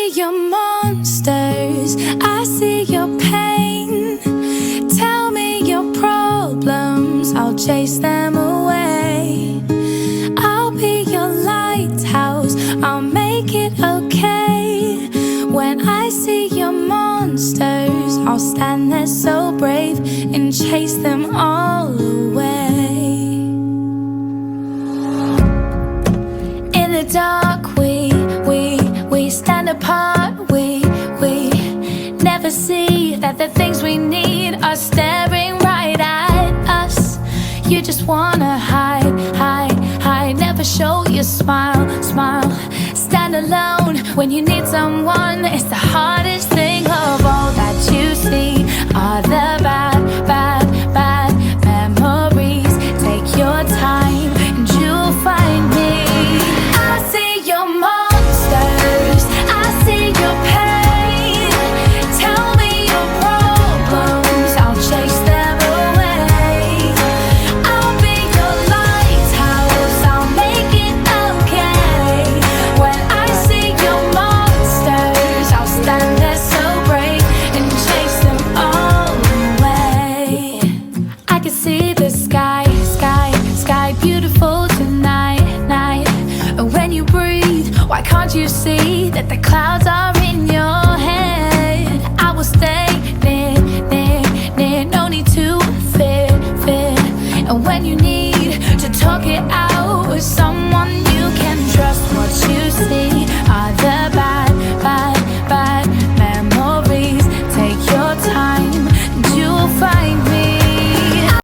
see your monsters, I see your pain. Tell me your problems, I'll chase them away. I'll be your lighthouse, I'll make it okay. When I see your monsters, I'll stand there so brave and chase them all away. In the dark, we stand apart. We never see that the things we need are staring right at us. You just wanna hide, never show your smile. Stand alone when you need someone. It's the hardest thing of all that you see are the bad memories. Take your time and you'll find me. I see your monsters, I see your pain. Tell me your problems, I'll chase them away. I'll be your lighthouse, I'll make it okay. When I see your monsters, I'll stand there so brave and chase them all away. I can see the sky, beautiful tonight. And when you breathe, why can't you see that the clouds are in your head? I will stay near, no need to fear. And when you need to talk it out with someone you can trust, what you see are the bad